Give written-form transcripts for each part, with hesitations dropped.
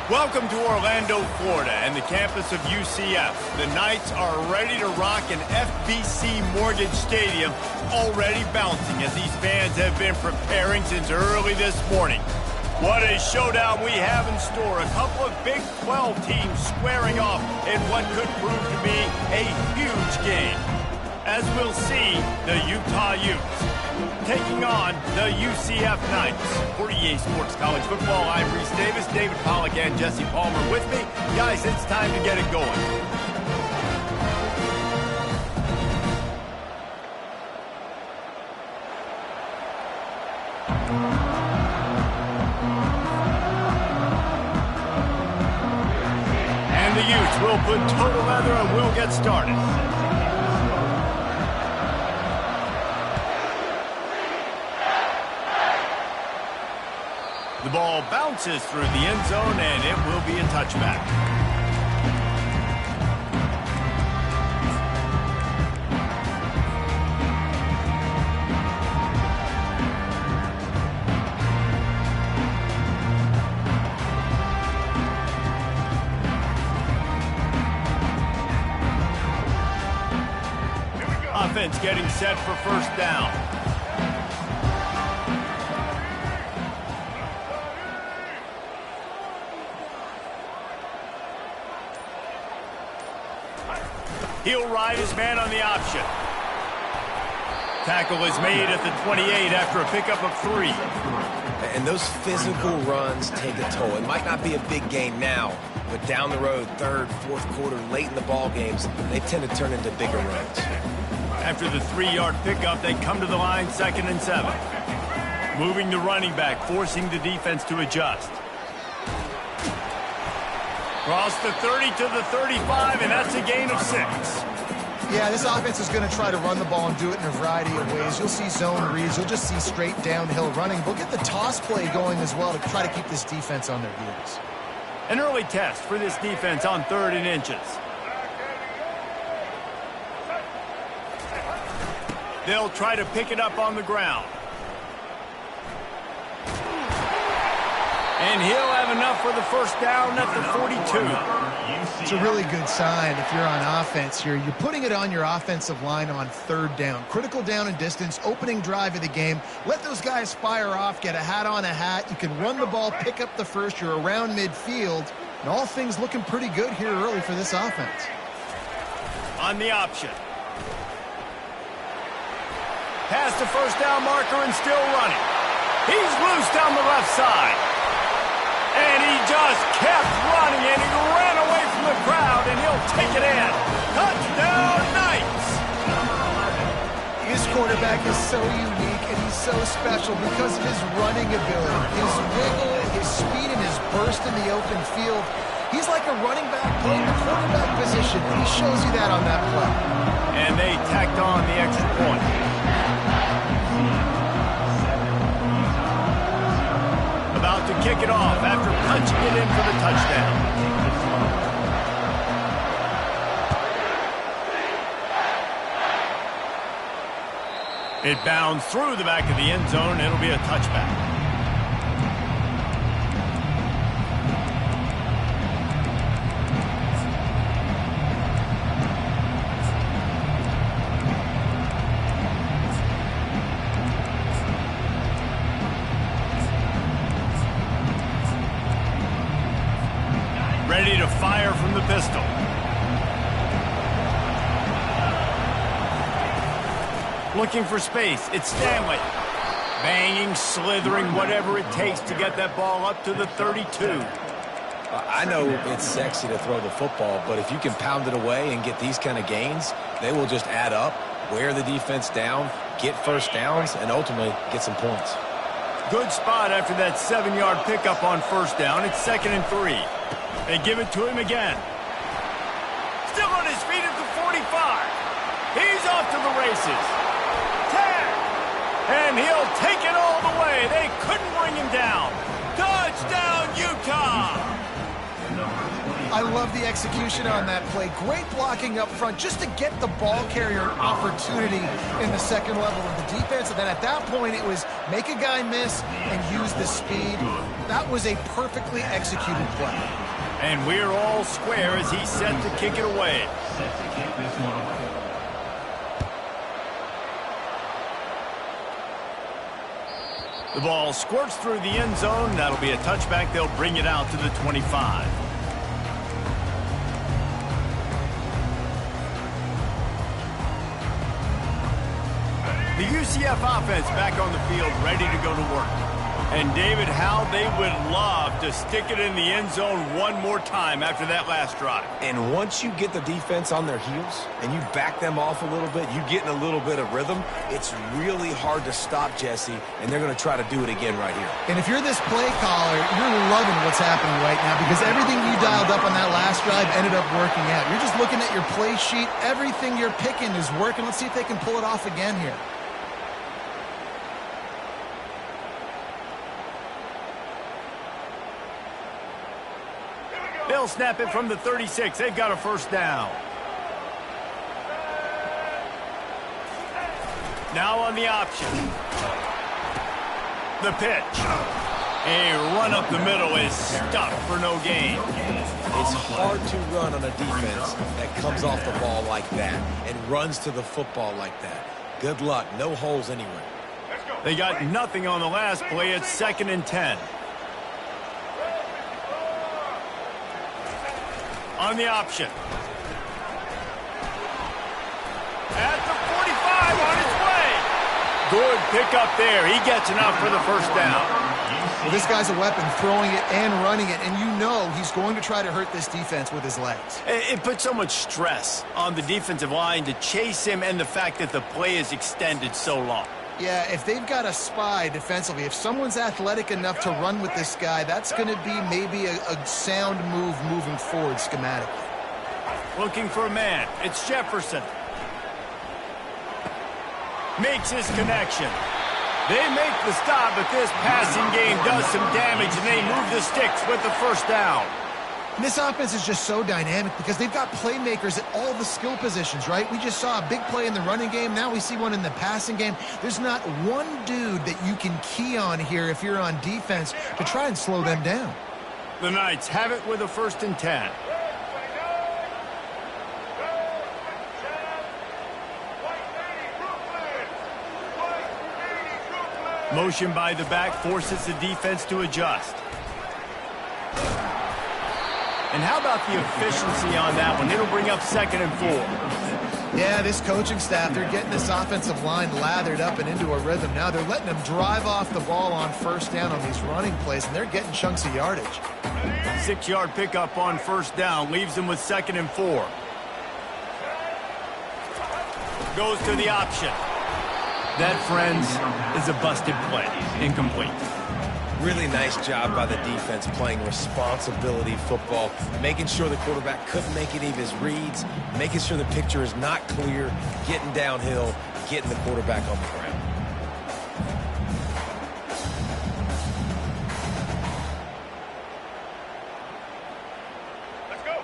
Welcome to Orlando, Florida, and the campus of UCF. The Knights are ready to rock an FBC Mortgage Stadium, already bouncing as these fans have been preparing since early this morning. What a showdown we have in store. A couple of Big 12 teams squaring off in what could prove to be a huge game. As we'll see, the Utah Utes taking on the UCF Knights. For EA Sports College Football, I'm Reese Davis, David Pollack, and Jesse Palmer with me. Guys, it's time to get it going. And the Utes will put total leather and we'll get started. The ball bounces through the end zone, and it will be a touchback. Offense getting set for first down. He'll ride his man on the option. Tackle is made at the 28 after a pickup of 3. And those physical runs take a toll. It might not be a big gain now, but down the road, third, fourth quarter, late in the ball games, they tend to turn into bigger runs. After the 3-yard pickup, they come to the line, 2nd and 7. Moving the running back, forcing the defense to adjust. Cross the 30 to the 35, and that's a gain of 6. Yeah, this offense is going to try to run the ball and do it in a variety of ways. You'll see zone reads. You'll just see straight downhill running. We'll get the toss play going as well to try to keep this defense on their heels. An early test for this defense on 3rd and inches. They'll try to pick it up on the ground. And he'll have enough for the first down at the 42. It's a really good sign if you're on offense here. You're putting it on your offensive line on 3rd down. Critical down and distance, opening drive of the game. Let those guys fire off, get a hat on a hat. You can run the ball, pick up the first. You're around midfield. And all things looking pretty good here early for this offense. On the option. Past the first down marker and still running. He's loose down the left side. And he just kept running, and he ran away from the crowd, and he'll take it in. Touchdown, Knights! This quarterback is so unique, and he's so special because of his running ability, his wiggle, his speed, and his burst in the open field. He's like a running back playing the quarterback position, and he shows you that on that play. And they tacked on the extra point. About to kick it off after punching it in for the touchdown. It bounds through the back of the end zone. It'll be a touchback. Ready to fire from the pistol. Looking for space. It's Stanley. Banging, slithering, whatever it takes to get that ball up to the 32. I know it's sexy to throw the football, but if you can pound it away and get these kind of gains, they will just add up, wear the defense down, get first downs, and ultimately get some points. Good spot after that 7-yard pickup on first down. It's 2nd and 3. They give it to him again. Still on his feet at the 45. He's off to the races. 10. And he'll take it all the way. They couldn't bring him down. Touchdown, Utah. I love the execution on that play. Great blocking up front just to get the ball carrier an opportunity in the second level of the defense. And then at that point, it was make a guy miss and use the speed. That was a perfectly executed play. And we're all square as he's set to kick it away. Set to kick this one. The ball squirts through the end zone. That'll be a touchback. They'll bring it out to the 25. The UCF offense back on the field, ready to go to work. And, David, how they would love to stick it in the end zone one more time after that last drive. And once you get the defense on their heels and you back them off a little bit, you get in a little bit of rhythm, it's really hard to stop, Jesse, and they're going to try to do it again right here. And if you're this play caller, you're loving what's happening right now because everything you dialed up on that last drive ended up working out. You're just looking at your play sheet. Everything you're picking is working. Let's see if they can pull it off again here. They'll snap it from the 36. They've got a first down. Now on the option. The pitch. A run up the middle is stuck for no gain. It's hard to run on a defense that comes off the ball like that and runs to the football like that. Good luck. No holes anywhere. They got nothing on the last play. It's 2nd and 10. On the option. At the 45 on his way. Good pickup there. He gets enough for the first down. Well, this guy's a weapon, throwing it and running it, and you know he's going to try to hurt this defense with his legs. It puts so much stress on the defensive line to chase him and the fact that the play is extended so long. Yeah, if they've got a spy defensively, if someone's athletic enough to run with this guy, that's going to be maybe a sound move moving forward schematically. Looking for a man. It's Jefferson. Makes his connection. They make the stop, but this passing game does some damage, and they move the sticks with the first down. And this offense is just so dynamic because they've got playmakers at all the skill positions, right? We just saw a big play in the running game. Now we see one in the passing game. There's not one dude that you can key on here if you're on defense to try and slow them down. The Knights have it with a 1st and 10. Motion by the back forces the defense to adjust. And how about the efficiency on that one? It'll bring up 2nd and 4. Yeah, this coaching staff, they're getting this offensive line lathered up and into a rhythm. Now they're letting them drive off the ball on first down on these running plays, and they're getting chunks of yardage. 6-yard pickup on first down leaves them with 2nd and 4. Goes to the option. That, friends, is a busted play. Incomplete. Really nice job by the defense playing responsibility football, making sure the quarterback couldn't make any of his reads, making sure the picture is not clear, getting downhill, getting the quarterback on the ground.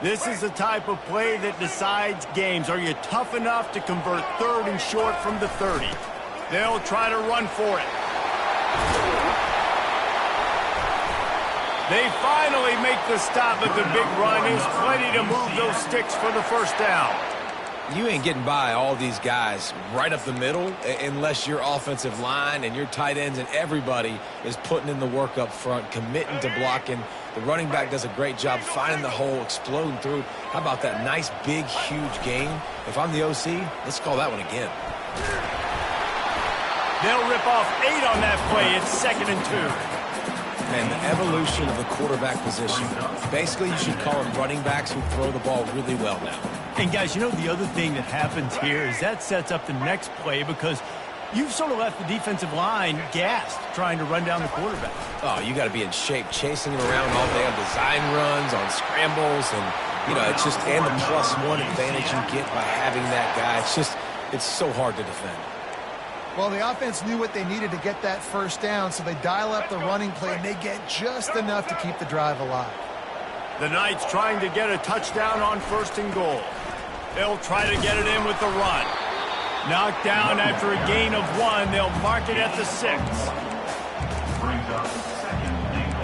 This is the type of play that decides games. Are you tough enough to convert 3rd and short from the 30? They'll try to run for it. They finally make the stop, but the big run is plenty to move those sticks for the first down. You ain't getting by all these guys right up the middle unless your offensive line and your tight ends and everybody is putting in the work up front, committing to blocking. The running back does a great job finding the hole, exploding through. How about that nice, big, huge gain? If I'm the OC, let's call that one again. They'll rip off 8 on that play. It's 2nd and 2. And the evolution of the quarterback position. Basically, you should call them running backs who throw the ball really well now. And, guys, you know the other thing that happens here is that sets up the next play because you've sort of left the defensive line gassed trying to run down the quarterback. Oh, you got to be in shape, chasing him around all day on design runs, on scrambles, and, you know, it's just, and the +1 advantage you get by having that guy. It's so hard to defend. Well, the offense knew what they needed to get that first down, so they dial up the running play, and they get just enough to keep the drive alive. The Knights trying to get a touchdown on 1st and goal. They'll try to get it in with the run. Knocked down after a gain of 1. They'll mark it at the 6. Brings up 2nd and goal.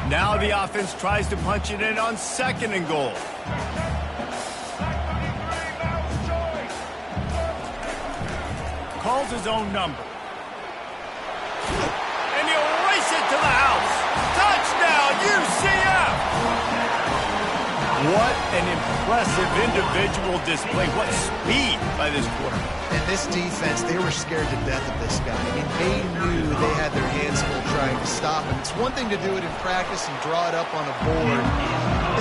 Now the offense tries to punch it in on 2nd and goal. Calls his own number. And he'll race it to the house. Touchdown, UCF! What an impressive individual display. What speed by this quarterback. And this defense, they were scared to death of this guy. I mean, they knew they had their hands full trying to stop him. It's one thing to do it in practice and draw it up on a board.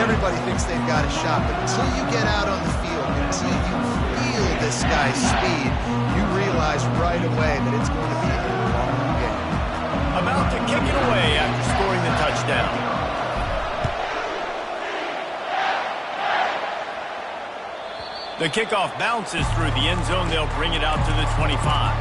Everybody thinks they've got a shot, but until you get out on the field, until you feel this guy's speed, you realize right away that it's going to be a long game. About to kick it away after scoring the touchdown. The kickoff bounces through the end zone. They'll bring it out to the 25.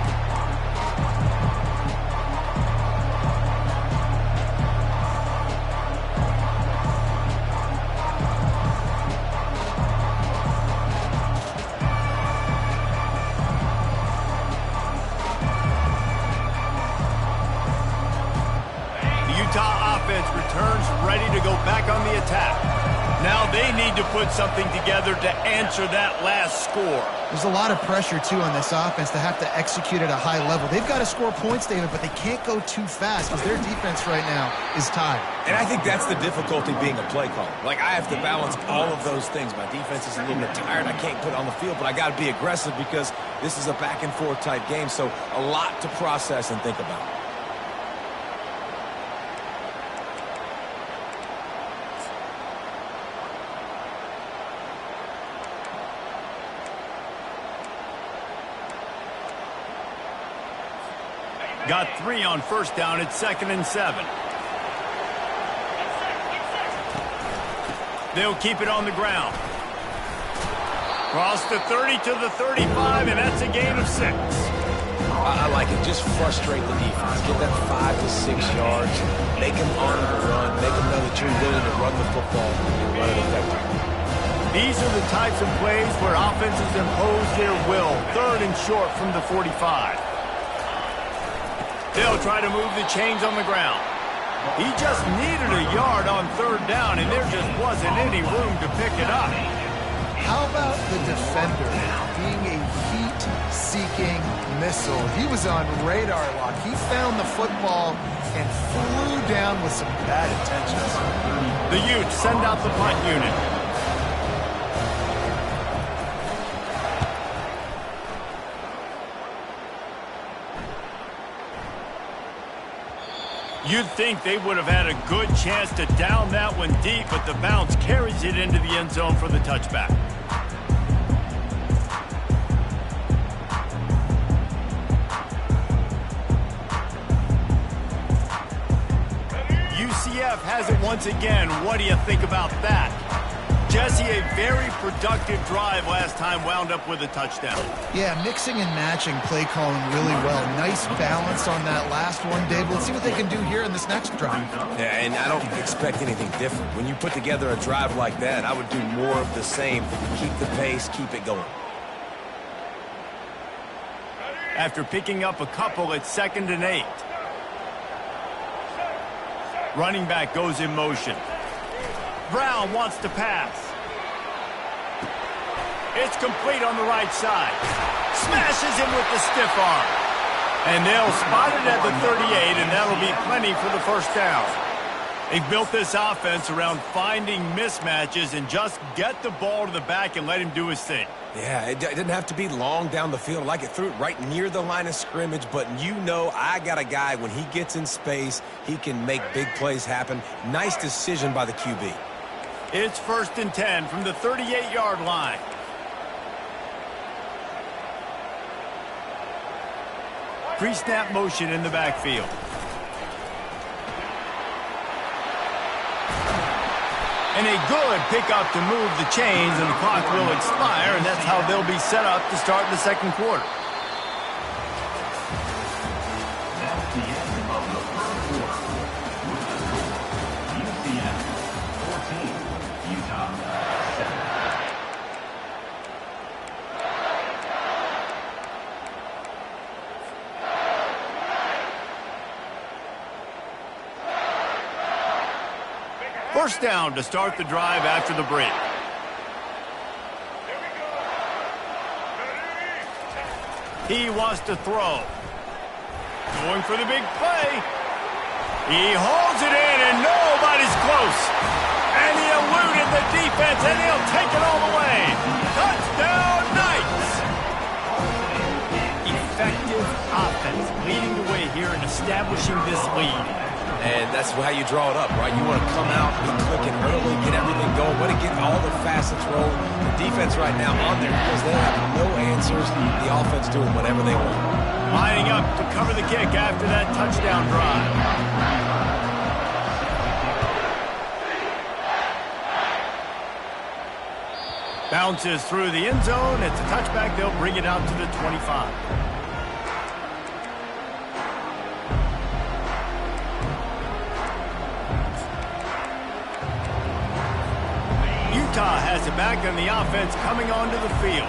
The Utah offense returns ready to go back on the attack. Now they need to put something together to answer that last score. There's a lot of pressure, too, on this offense to have to execute at a high level. They've got to score points, David, but they can't go too fast because their defense right now is tired. And I think that's the difficulty being a play caller. Like, I have to balance all of those things. My defense is a little bit tired. I can't put it on the field, but I got to be aggressive because this is a back-and-forth type game, so a lot to process and think about. Got 3 on 1st down at 2nd and 7. They'll keep it on the ground. Cross the 30 to the 35, and that's a gain of 6. I like it. Just frustrate the defense. Get that 5 to 6 yards. Make them honor the run. Make them know that you're willing to run the football and run it effectively. These are the types of plays where offenses impose their will. 3rd and short from the 45. They'll try to move the chains on the ground. He just needed a yard on 3rd down, and there just wasn't any room to pick it up. How about the defender being a heat-seeking missile? He was on radar lock. He found the football and flew down with some bad intentions. The Utes send out the punt unit. You'd think they would have had a good chance to down that one deep, but the bounce carries it into the end zone for the touchback. UCF has it once again. What do you think about that? Jesse, a very productive drive last time, wound up with a touchdown. Yeah, mixing and matching play calling really well. Nice balance on that last one, Dave. Let's see what they can do here in this next drive. Yeah, and I don't expect anything different. When you put together a drive like that, I would do more of the same. Keep the pace, keep it going. After picking up a couple at 2nd and 8. Running back goes in motion. Brown wants to pass. It's complete on the right side. Smashes him with the stiff arm. And they'll spot it at the 38, and that'll be plenty for the 1st down. They've built this offense around finding mismatches and just get the ball to the back and let him do his thing. Yeah, it didn't have to be long down the field. Like it threw it right near the line of scrimmage, but you know I got a guy, when he gets in space, he can make big plays happen. Nice decision by the QB. It's 1st and 10 from the 38-yard line. Pre-snap motion in the backfield. And a good pickup to move the chains, and the clock will expire, and that's how they'll be set up to start the second quarter. That's the end of the first quarter. With the score, UCF 14, Utah 7. First down to start the drive after the break. He wants to throw. Going for the big play. He holds it in, and nobody's close. And he eluded the defense, and he'll take it all the way. Touchdown, Knights! Effective offense leading the way here and establishing this lead. And that's how you draw it up, right? You want to come out, be quick and early, get everything going, want to get all the facets rolling. The defense right now on their heels, they have no answers. The offense doing whatever they want. Lining up to cover the kick after that touchdown drive. Bounces through the end zone. It's a touchback. They'll bring it out to the 25. Utah has it back on the offense coming onto the field.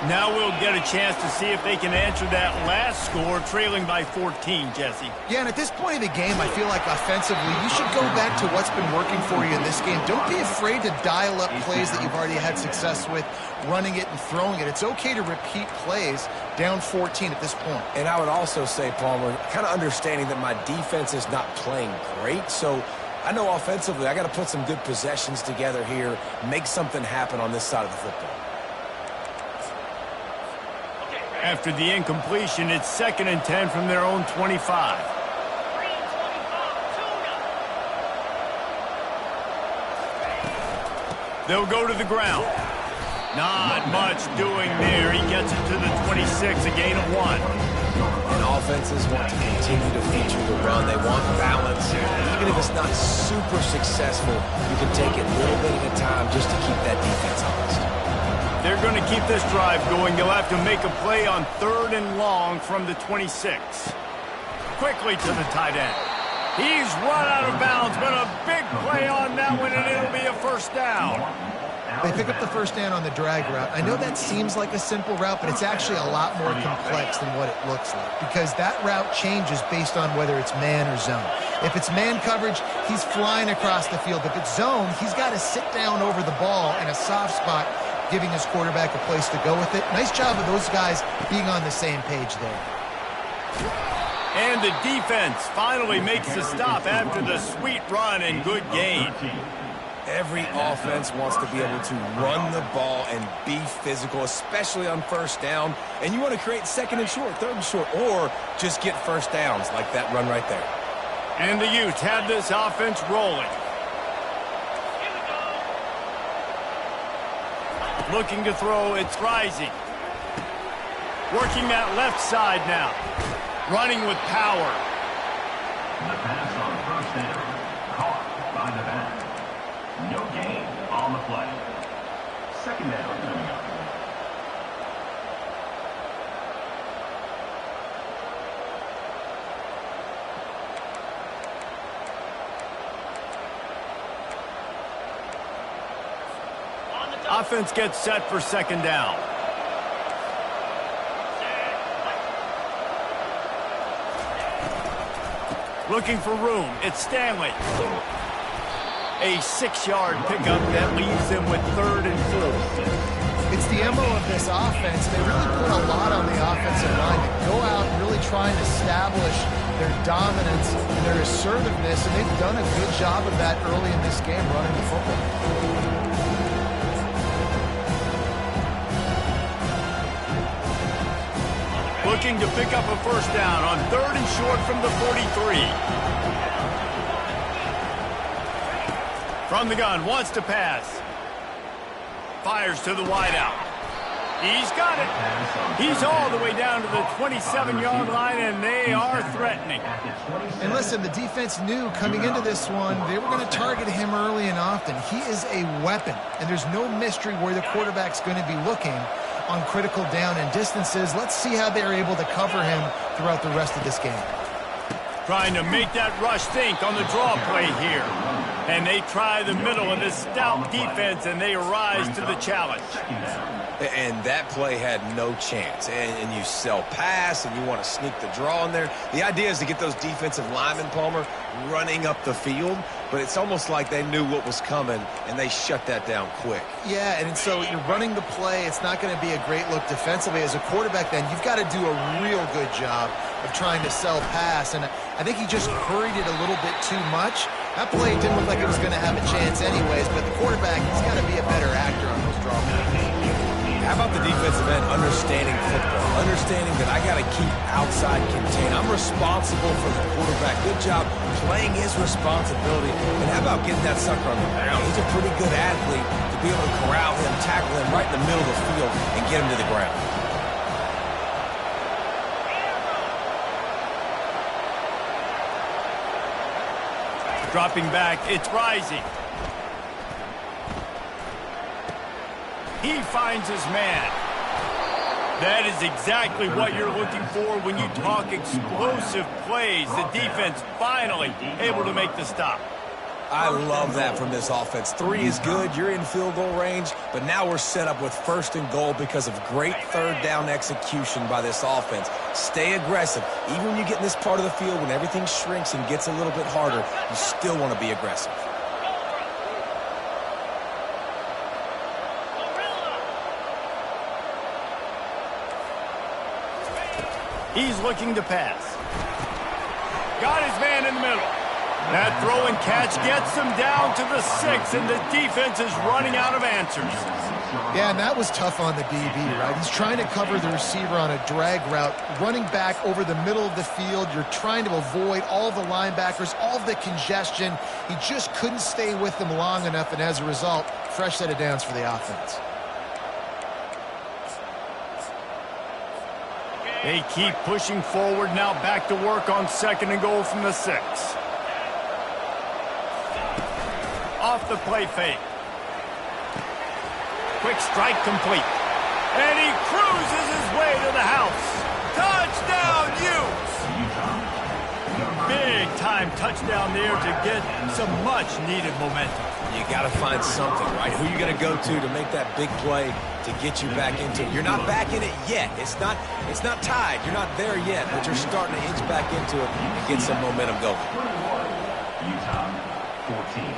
Now we'll get a chance to see if they can answer that last score, trailing by 14, Jesse. Yeah, and at this point of the game, I feel like offensively, you should go back to what's been working for you in this game. Don't be afraid to dial up plays that you've already had success with, running it and throwing it. It's okay to repeat plays down 14 at this point. And I would also say, Palmer, kind of understanding that my defense is not playing great, so I know offensively I got to put some good possessions together here, make something happen on this side of the football. After the incompletion, it's 2nd and 10 from their own 25. They'll go to the ground. Not much doing there. He gets it to the 26, a gain of 1. And offenses want to continue to feature the run. They want balance. Even if it's not super successful, you can take it a little bit at a time just to keep that defense honest. They're going to keep this drive going. They'll have to make a play on 3rd and long from the 26. Quickly to the tight end. He's run out of bounds, but a big play on that one, and it'll be a first down. They pick up the first down on the drag route. I know that seems like a simple route, but it's actually a lot more complex than what it looks like, because that route changes based on whether it's man or zone. If it's man coverage, he's flying across the field. If it's zone, he's got to sit down over the ball in a soft spot, giving his quarterback a place to go with it. Nice job of those guys being on the same page there. And the defense finally makes the stop after the sweet run and good gain. Every offense wants to be able to run the ball and be physical, especially on first down. And you want to create 2nd and short, 3rd and short, or just get first downs like that run right there. And the Utes have this offense rolling. Looking to throw, it's rising. Working that left side now. Running with power. The pass on first down. Caught by the back. No gain on the play. 2nd down coming up. Offense gets set for 2nd down. Looking for room. It's Stanley. A 6-yard pickup that leaves them with 3rd and 4. It's the MO of this offense. They really put a lot on the offensive line to go out and really try and establish their dominance and their assertiveness, and they've done a good job of that early in this game, running the football. Looking to pick up a first down on 3rd and short from the 43. From the gun, wants to pass. Fires to the wideout. He's got it. He's all the way down to the 27-yard line, and they are threatening. And listen, the defense knew coming into this one, they were going to target him early and often. He is a weapon, and there's no mystery where the quarterback's going to be looking on critical down and distances. Let's see how they're able to cover him throughout the rest of this game. Trying to make that rush think on the draw play here. And they try the middle of this stout defense, and they rise to the challenge. And that play had no chance. And you sell pass, and you want to sneak the draw in there. The idea is to get those defensive linemen, Palmer, running up the field. But it's almost like they knew what was coming, and they shut that down quick. Yeah, and so you're running the play. It's not going to be a great look defensively. As a quarterback, then, you've got to do a real good job of trying to sell pass. And I think he just hurried it a little bit too much. That play didn't look like it was going to have a chance anyways, but the quarterback, he's got to be a better actor on those draw plays. How about the defensive end understanding football, understanding that I got to keep outside contain. I'm responsible for the quarterback. Good job playing his responsibility. And how about getting that sucker on the ground? He's a pretty good athlete to be able to corral him, tackle him right in the middle of the field, and get him to the ground. Dropping back, it's rising. He finds his man. That is exactly what you're looking for when you talk explosive plays. The defense finally able to make the stop. I love that from this offense. 3 is good. You're in field goal range, but now we're set up with 1st and goal because of great third down execution by this offense. Stay aggressive. Even when you get in this part of the field, when everything shrinks and gets a little bit harder, you still want to be aggressive. He's looking to pass. Got his man in the middle. That throw and catch gets him down to the 6, and the defense is running out of answers. Yeah, and that was tough on the DB, right? He's trying to cover the receiver on a drag route, running back over the middle of the field. You're trying to avoid all the linebackers, all of the congestion. He just couldn't stay with them long enough, and as a result, fresh set of downs for the offense. They keep pushing forward, now back to work on 2nd and goal from the 6. Off the play fake. Quick strike complete. And he cruises his way to the house. Touchdown, Utes! Big time touchdown there to get some much needed momentum. You got to find something, right? Who you going to go to make that big play to get you back into it? You're not back in it yet. It's not tied. You're not there yet, but you're starting to inch back into it and get some momentum going. Utah 14.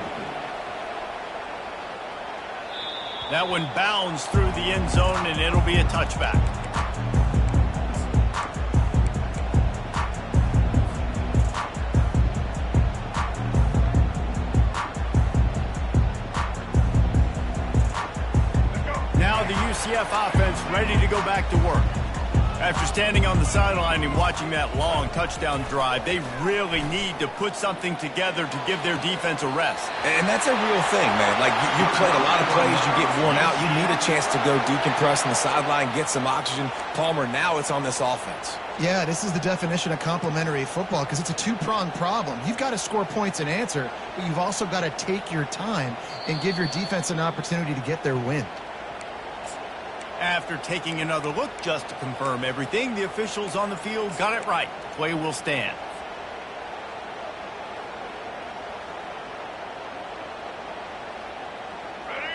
That one bounds through the end zone, and it'll be a touchback. Now the UCF offense ready to go back to work. After standing on the sideline and watching that long touchdown drive, they really need to put something together to give their defense a rest. And that's a real thing, man. Like, you played a lot of plays, you get worn out. You need a chance to go decompress on the sideline, get some oxygen. Palmer, now it's on this offense. Yeah, this is the definition of complementary football because it's a two-pronged problem. You've got to score points and answer, but you've also got to take your time and give your defense an opportunity to get their win. After taking another look just to confirm everything, the officials on the field got it right. Play will stand.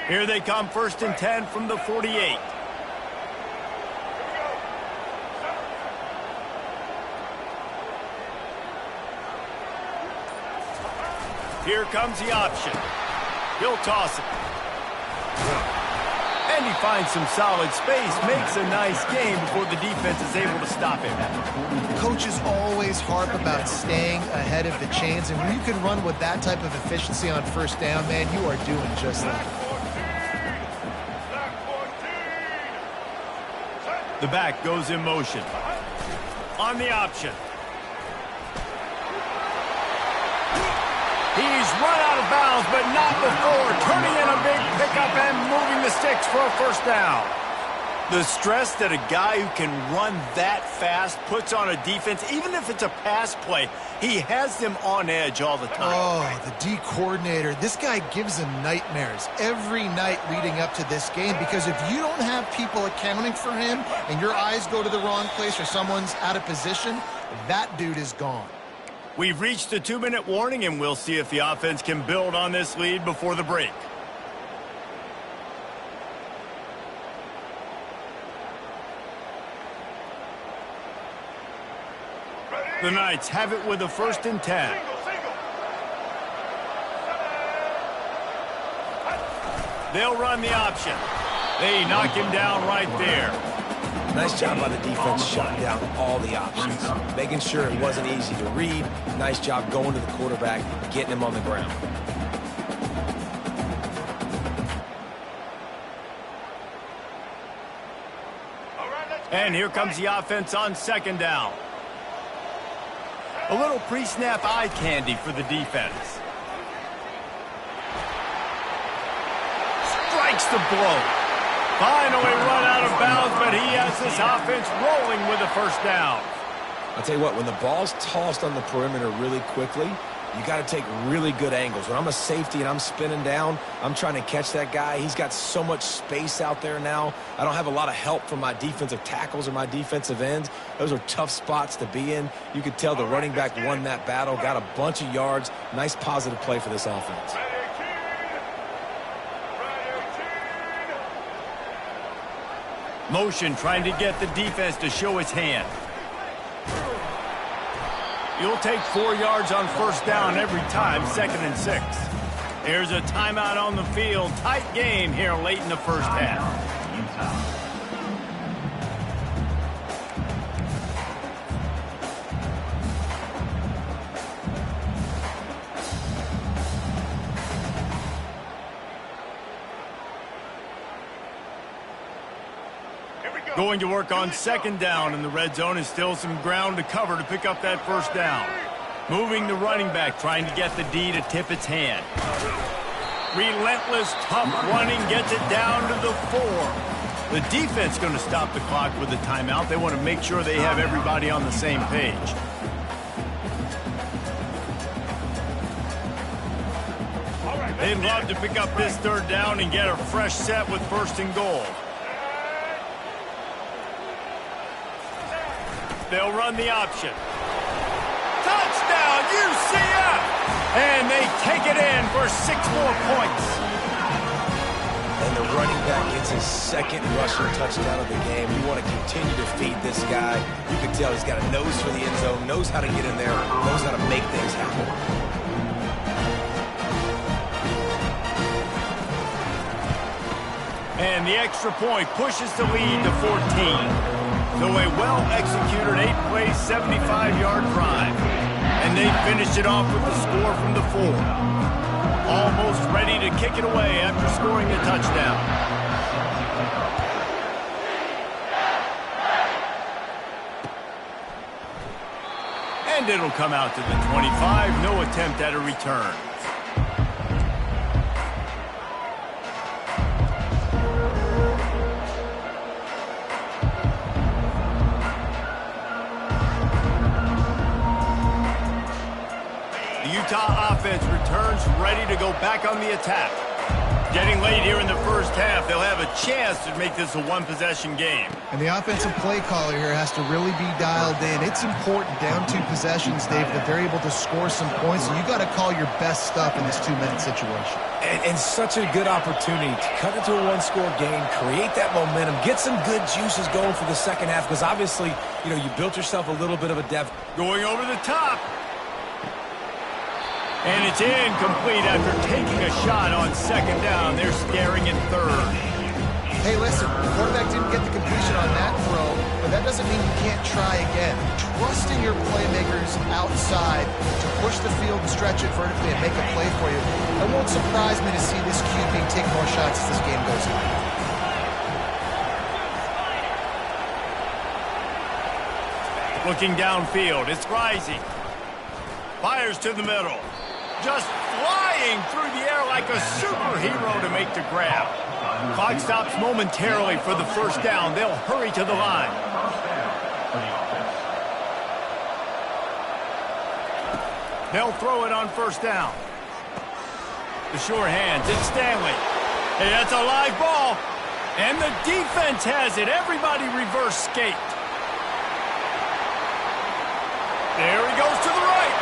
Here they come, 1st and 10 from the 48. Here comes the option. He'll toss it. And he finds some solid space, makes a nice game before the defense is able to stop him. Coaches always harp about staying ahead of the chains, and when you can run with that type of efficiency on 1st down, man, you are doing just that. The back goes in motion. On the option. He's run out of bounds, but not before turning in a big pickup and moving the sticks for a 1st down. The stress that a guy who can run that fast puts on a defense, even if it's a pass play, he has them on edge all the time. Oh, the D coordinator. This guy gives them nightmares every night leading up to this game, because if you don't have people accounting for him and your eyes go to the wrong place or someone's out of position, that dude is gone. We've reached the 2-minute warning, and we'll see if the offense can build on this lead before the break. The Knights have it with a 1st and 10. They'll run the option. They knock him down right there. Nice job by the defense shutting down all the options, making sure it wasn't easy to read. Nice job going to the quarterback, getting him on the ground. And here comes the offense on 2nd down. A little pre-snap eye candy for the defense. Strikes the blow. Finally run out of bounds, but he has this offense rolling with a 1st down. I'll tell you what, when the ball's tossed on the perimeter really quickly, you got to take really good angles. When I'm a safety and I'm spinning down, I'm trying to catch that guy. He's got so much space out there now. I don't have a lot of help from my defensive tackles or my defensive ends. Those are tough spots to be in. You could tell the running back won that battle, got a bunch of yards. Nice positive play for this offense. Motion trying to get the defense to show its hand. You'll take 4 yards on 1st down every time, 2nd and 6. There's a timeout on the field. Tight game here late in the 1st half. Utah. Going to work on 2nd down in the red zone, and still some ground to cover to pick up that 1st down. Moving the running back, trying to get the D to tip its hand. Relentless, tough running, gets it down to the 4. The defense going to stop the clock with the timeout. They want to make sure they have everybody on the same page. They'd love to pick up this 3rd down and get a fresh set with 1st and goal. They'll run the option. Touchdown, UCF! And they take it in for 6 more points. And the running back gets his 2nd rushing touchdown of the game. You want to continue to feed this guy. You can tell he's got a nose for the end zone, knows how to get in there, knows how to make things happen. And the extra point pushes the lead to 14. So a well-executed 8-play, 75-yard drive. And they finish it off with the score from the 4. Almost ready to kick it away after scoring the touchdown. And it'll come out to the 25. No attempt at a return. Utah offense returns ready to go back on the attack. Getting late here in the 1st half, they'll have a chance to make this a 1-possession game. And the offensive play caller here has to really be dialed in. It's important down 2 possessions, Dave, that they're able to score some points. And you got to call your best stuff in this 2-minute situation. And such a good opportunity to cut into a 1-score game, create that momentum, get some good juices going for the 2nd half, because obviously, you built yourself a little bit of a depth. Going over the top. And it's incomplete after taking a shot on 2nd down. They're scaring in 3rd. Hey, listen, the quarterback didn't get the completion on that throw, but that doesn't mean you can't try again. Trust in your playmakers outside to push the field and stretch it vertically and make a play for you. It won't surprise me to see this QB take more shots as this game goes on. Looking downfield, it's Rising. Fires to the middle. Just flying through the air like a superhero to make the grab. Clock stops momentarily for the first down. They'll hurry to the line. They'll throw it on first down. The sure hands, it's Stanley. Hey, that's a live ball. And the defense has it. Everybody reverse skate. There he goes to the right.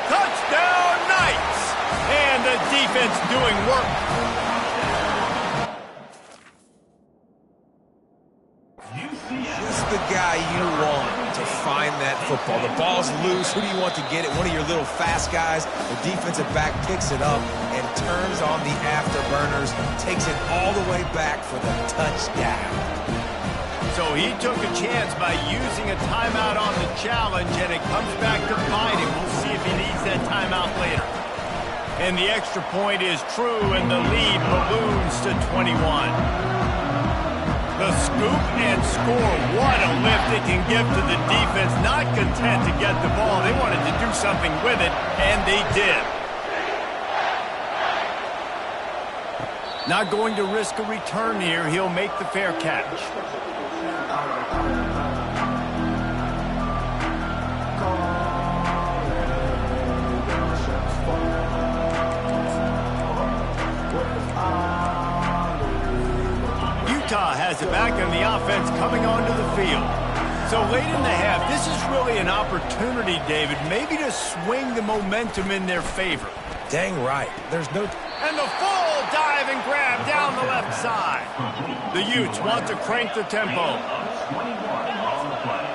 Touchdown, Knights. And the defense doing work. Just the guy you want to find that football. The ball's loose. Who do you want to get it? One of your little fast guys. The defensive back picks it up and turns on the afterburners. Takes it all the way back for the touchdown. So he took a chance by using a timeout on the challenge, and it comes back to bite him. We'll see if he needs that timeout later. And the extra point is true, and the lead balloons to 21. The scoop and score. What a lift it can give to the defense. Not content to get the ball. They wanted to do something with it, and they did. Not going to risk a return here. He'll make the fair catch. Utah has it back on the offense coming onto the field. So late in the half, this is really an opportunity, David, maybe to swing the momentum in their favor. Dang right. There's no... And the full dive and grab down the left side. The Utes want to crank the tempo. 21 on the play.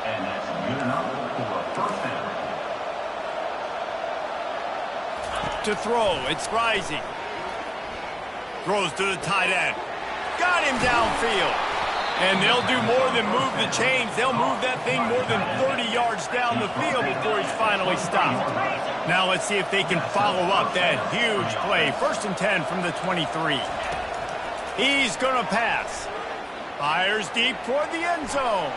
And that's good enough for a first down. To throw, it's rising. Throws to the tight end. Got him downfield. And they'll do more than move the chains. They'll move that thing more than 30 yards down the field before he's finally stopped. Now let's see if they can follow up that huge play. 1st and 10 from the 23. He's going to pass. Fires deep toward the end zone.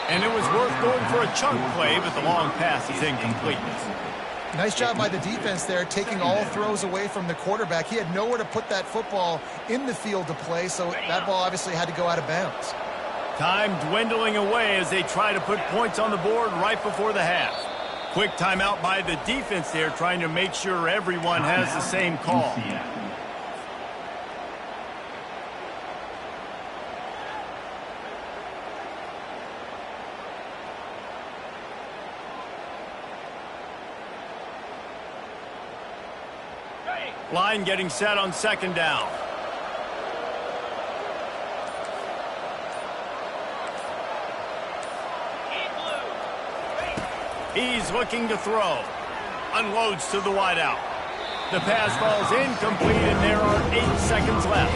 And it was worth going for a chunk play, but the long pass is incomplete. Nice job by the defense there, taking all throws away from the quarterback. He had nowhere to put that football in the field to play, so that ball obviously had to go out of bounds. Time dwindling away as they try to put points on the board right before the half. Quick timeout by the defense there, trying to make sure everyone has the same call. Line getting set on 2nd down. He's looking to throw. Unloads to the wideout. The pass falls incomplete, and there are 8 seconds left.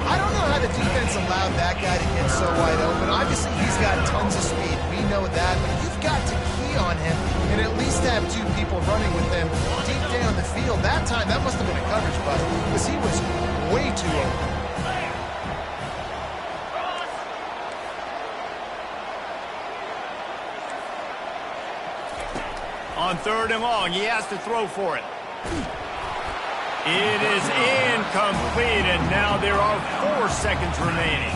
I don't know how the defense allowed that guy to get so wide open. Obviously, he's got tons of speed. We know that, but you've got to key on him and at least have 2 people running with him deep down the field. That time, that must have been a coverage bust because he was way too open. On 3rd and long, he has to throw for it. It is incomplete, and now there are 4 seconds remaining.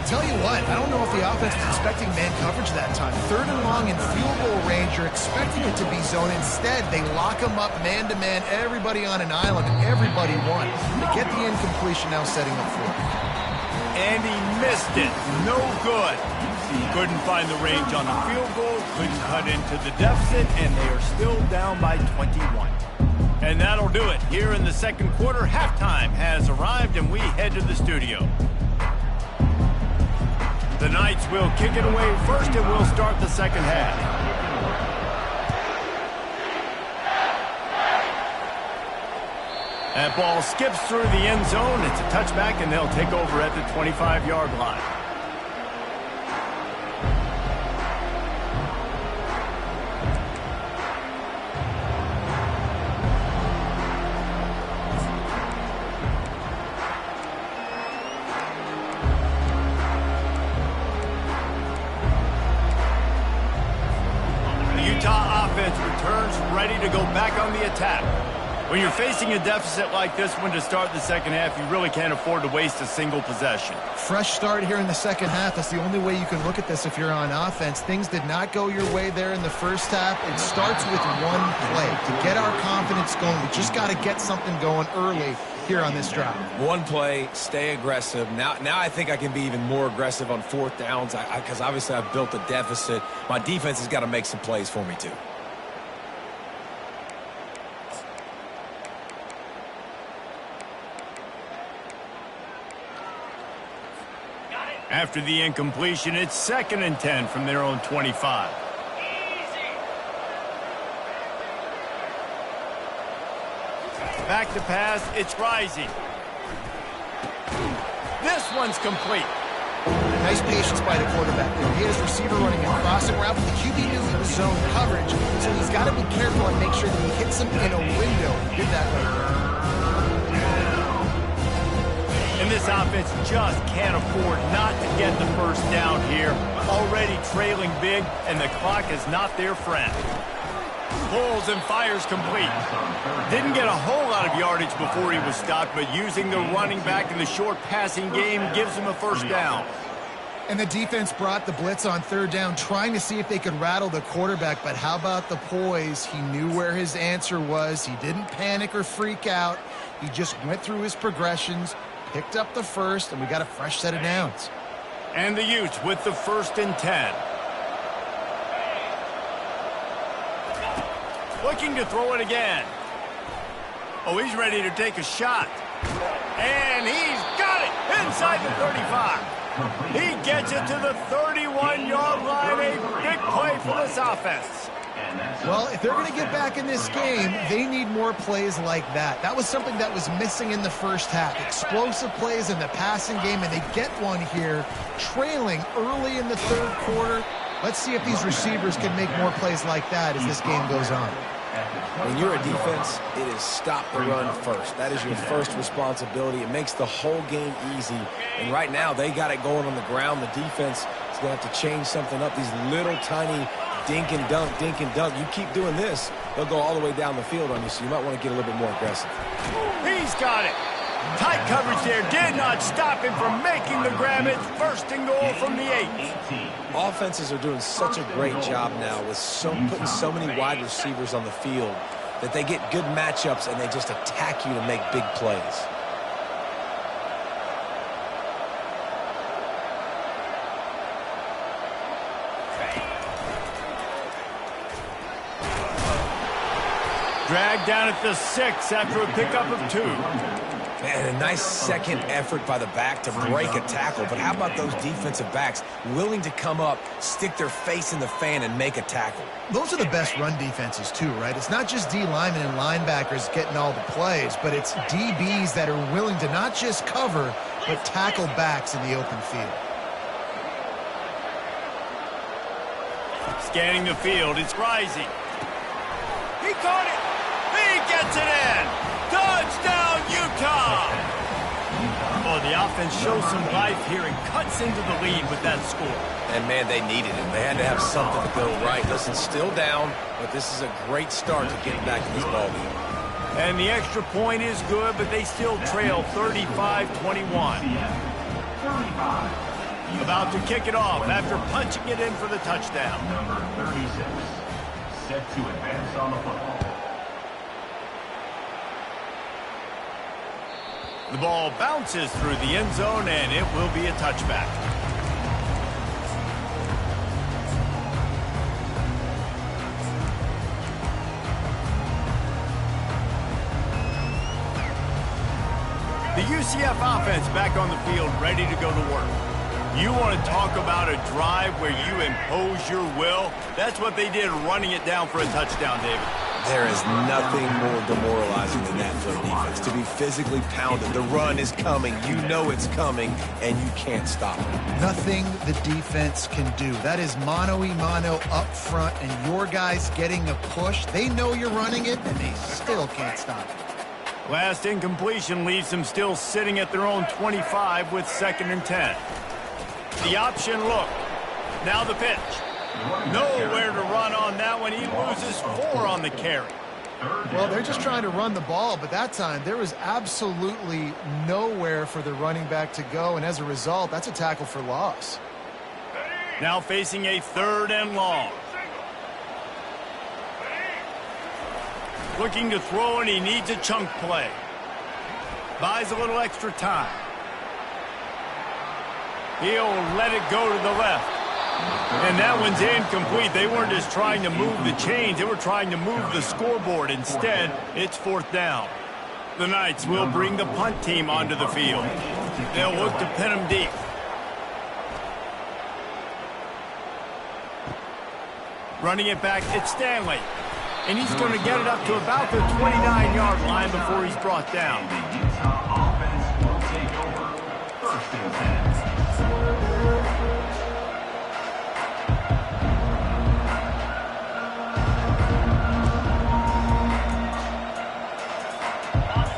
Tell you what, I don't know if the offense was expecting man coverage that time. 3rd and long in field goal range, you're expecting it to be zone. Instead, they lock them up man-to-man, everybody on an island, and everybody won. They get the incompletion now setting up for it. And he missed it. No good. Couldn't find the range on the field goal, couldn't cut into the deficit, and they are still down by 21. And that'll do it. Here in the 2nd quarter, halftime has arrived, and we head to the studio. The Knights will kick it away first, and we'll start the 2nd half. That ball skips through the end zone. It's a touchback, and they'll take over at the 25-yard line. Utah offense returns ready to go back on the attack. When you're facing a deficit like this one to start the second half, you really can't afford to waste a single possession. Fresh start here in the second half. That's the only way you can look at this if you're on offense. Things did not go your way there in the first half. It starts with one play. To get our confidence going, we just got to get something going early here on this drive. One play, stay aggressive. Now I think I can be even more aggressive on fourth downs because obviously I've built a deficit. My defense has got to make some plays for me too. After the incompletion, it's 2nd and 10 from their own 25. Back to pass, it's Rising. This one's complete. Nice patience by the quarterback there. He has receiver running a crossing route, but the QB knew he was zone coverage, so he's got to be careful and make sure that he hits him in a window. He did that right there. And this offense just can't afford not to get the first down here. Already trailing big, and the clock is not their friend. Pulls and fires complete. Didn't get a whole lot of yardage before he was stopped, but using the running back in the short passing game gives him a first down. And the defense brought the blitz on third down, trying to see if they could rattle the quarterback. But how about the poise? He knew where his answer was. He didn't panic or freak out. He just went through his progressions, picked up the first, and we got a fresh set of downs. And the Utes with the 1st and 10. Looking to throw it again. Oh, he's ready to take a shot. And he's got it inside the 35. He gets it to the 31-yard line. A big play for this offense. Well, if they're going to get back in this game, they need more plays like that. That was something that was missing in the first half. Explosive plays in the passing game, and they get one here, trailing early in the third quarter. Let's see if these receivers can make more plays like that as this game goes on. When you're a defense, it is stop the run first. That is your first responsibility. It makes the whole game easy. And right now, they got it going on the ground. The defense is going to have to change something up. These little tiny dink and dunk, dink and dunk. You keep doing this, they'll go all the way down the field on you, so you might want to get a little bit more aggressive. He's got it. Tight coverage there did not stop him from making the grab. It's 1st and goal from the 8. Offenses are doing such a great job now with putting so many wide receivers on the field that they get good matchups and they just attack you to make big plays. Dragged down at the 6 after a pickup of 2. Man, a nice second effort by the back to break a tackle. But how about those defensive backs willing to come up, stick their face in the fan, and make a tackle? Those are the best run defenses too, right? It's not just D linemen and linebackers getting all the plays, but it's DBs that are willing to not just cover, but tackle backs in the open field. Scanning the field, it's Rising. He caught it. He gets it in. Touchdown, Utah! Oh, the offense shows some life here and cuts into the lead with that score. And, man, they needed it. They had to have something to go right. Listen, still down, but this is a great start to getting back to this ballgame. And the extra point is good, but they still trail 35-21. About to kick it off after punching it in for the touchdown. Number 36, set to advance on the football. The ball bounces through the end zone, and it will be a touchback. The UCF offense back on the field, ready to go to work. You want to talk about a drive where you impose your will? That's what they did, running it down for a touchdown, David. There is nothing more demoralizing than that for a defense. To be physically pounded. The run is coming. You know it's coming, and you can't stop it. Nothing the defense can do. That is mano-a-mano up front, and your guys getting a push. They know you're running it, and they still can't stop it. Last incompletion leaves them still sitting at their own 25 with 2nd and 10. The option look. Now the pitch. Nowhere to run on that one. He loses 4 on the carry. Well, they're just trying to run the ball, but that time there was absolutely nowhere for the running back to go, and as a result, that's a tackle for loss. Now facing a 3rd and long. Looking to throw, and he needs a chunk play. Buys a little extra time. He'll let it go to the left. And that one's incomplete. They weren't just trying to move the chains. They were trying to move the scoreboard. Instead, it's 4th down. The Knights will bring the punt team onto the field. They'll look to pin them deep. Running it back, it's Stanley. And he's going to get it up to about the 29-yard line before he's brought down. The Utah offense will take over. 1st and 10.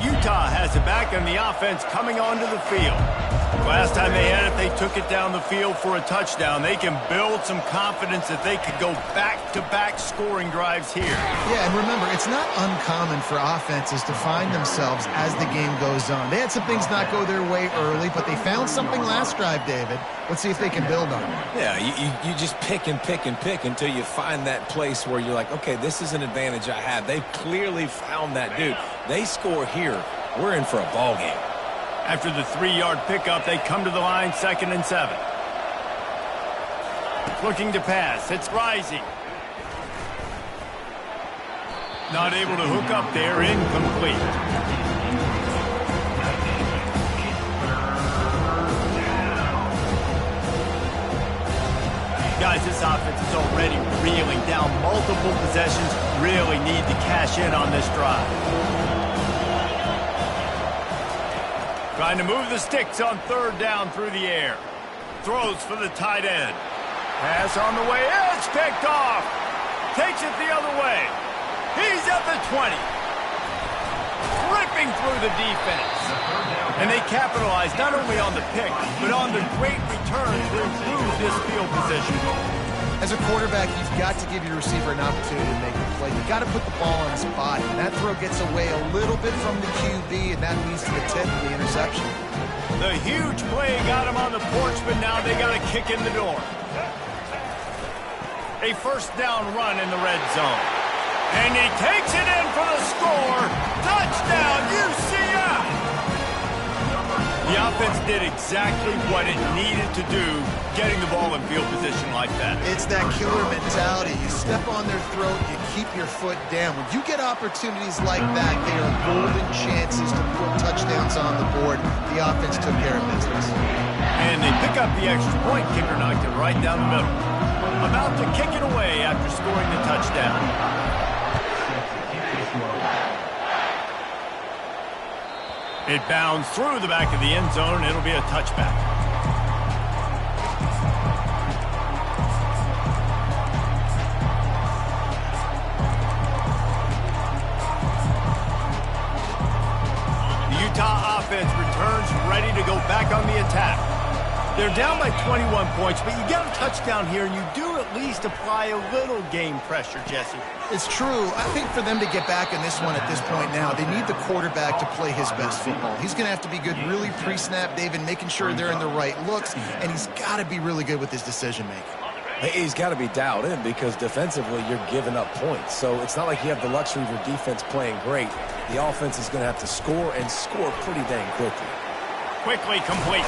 Utah has it back, and the offense coming onto the field. Last time they had it, they took it down the field for a touchdown. They can build some confidence that they could go back-to-back scoring drives here. Yeah, and remember, it's not uncommon for offenses to find themselves as the game goes on. They had some things not go their way early, but they found something last drive, David. Let's see if they can build on it. Yeah, you just pick and pick and pick until you find that place where you're like, okay, this is an advantage I have. They've clearly found that, dude. They score here, we're in for a ball game. After the 3-yard pickup, they come to the line, 2nd and 7. Looking to pass. It's Rising. Not able to hook up there. Incomplete. Guys, this offense is already reeling down. Multiple possessions. Really need to cash in on this drive. Trying to move the sticks on 3rd down through the air. Throws for the tight end. Pass on the way. It's picked off. Takes it the other way. He's at the 20. Ripping through the defense. And they capitalize not only on the pick, but on the great return to improve this field position. As a quarterback, you've got to give your receiver an opportunity to make a play. You've got to put the ball on his body. And that throw gets away a little bit from the QB, and that leads to the tip of the interception. The huge play got him on the porch, but now they got a kick in the door. A 1st down run in the red zone. And he takes it in for the score. Touchdown, UCF! The offense did exactly what it needed to do, getting the ball in field position like that. It's that killer mentality. You step on their throat, you keep your foot down. When you get opportunities like that, they are golden chances to put touchdowns on the board. The offense took care of business. And they pick up the extra point. Kicker knocked it right down the middle. About to kick it away after scoring the touchdown. It bounds through the back of the end zone. It'll be a touchback. The Utah offense returns ready to go back on the attack. They're down by 21 points, but you get a touchdown here, and you do at least apply a little game pressure, Jesse. It's true. I think for them to get back in this one at this point now, they need the quarterback to play his best football. He's going to have to be good really pre-snap, David, making sure they're in the right looks, and he's got to be really good with his decision-making. He's got to be dialed in because defensively you're giving up points. So it's not like you have the luxury of your defense playing great. The offense is going to have to score and score pretty dang quickly. Quickly complete.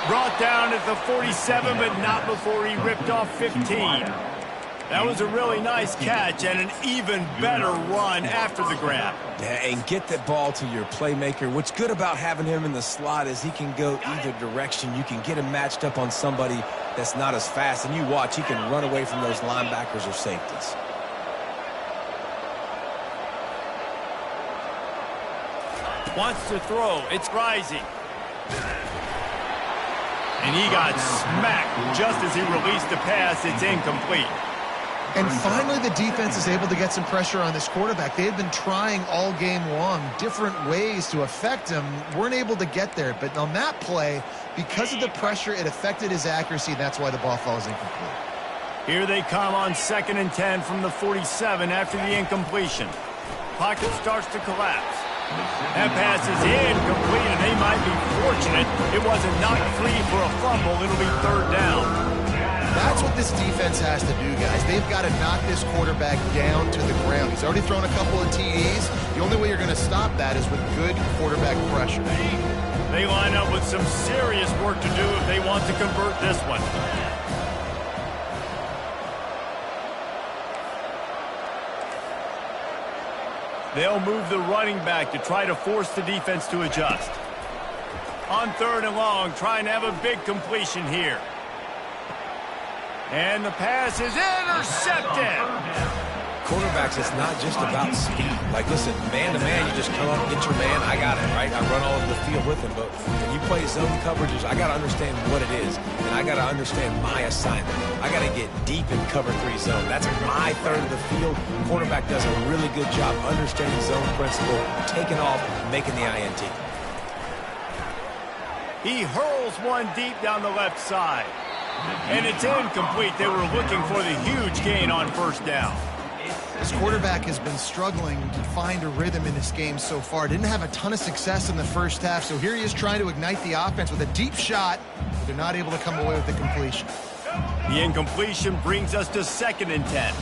Brought down at the 47, but not before he ripped off 15. That was a really nice catch and an even better run after the grab. Yeah, and get that ball to your playmaker. What's good about having him in the slot is he can go either direction. You can get him matched up on somebody that's not as fast, and you watch, he can run away from those linebackers or safeties. Wants to throw. It's Rising. And he got smacked just as he released the pass. It's incomplete. And finally, the defense is able to get some pressure on this quarterback. They had been trying all game long different ways to affect him. Weren't able to get there. But on that play, because of the pressure, it affected his accuracy. That's why the ball falls incomplete. Here they come on 2nd and 10 from the 47 after the incompletion. Pocket starts to collapse. That pass is incomplete, and they might be fortunate it wasn't knocked free for a fumble. It'll be 3rd down. That's what this defense has to do, guys. They've got to knock this quarterback down to the ground. He's already thrown a couple of TDs. The only way you're going to stop that is with good quarterback pressure. They line up with some serious work to do if they want to convert this one. They'll move the running back to try to force the defense to adjust. On 3rd and long, trying to have a big completion here. And the pass is intercepted. Quarterbacks, it's not just about speed. Like, listen, man-to-man, you just come up, get your man, I got it, right? I run all over the field with him. But when you play zone coverages, I got to understand what it is, and I got to understand my assignment. I got to get deep in cover 3 zone. That's my third of the field. Quarterback does a really good job understanding zone principle, taking off, making the INT. He hurls one deep down the left side. And it's incomplete. They were looking for the huge gain on 1st down. This quarterback has been struggling to find a rhythm in this game so far. Didn't have a ton of success in the 1st half, so here he is trying to ignite the offense with a deep shot. But they're not able to come away with the completion. The incompletion brings us to 2nd and 10.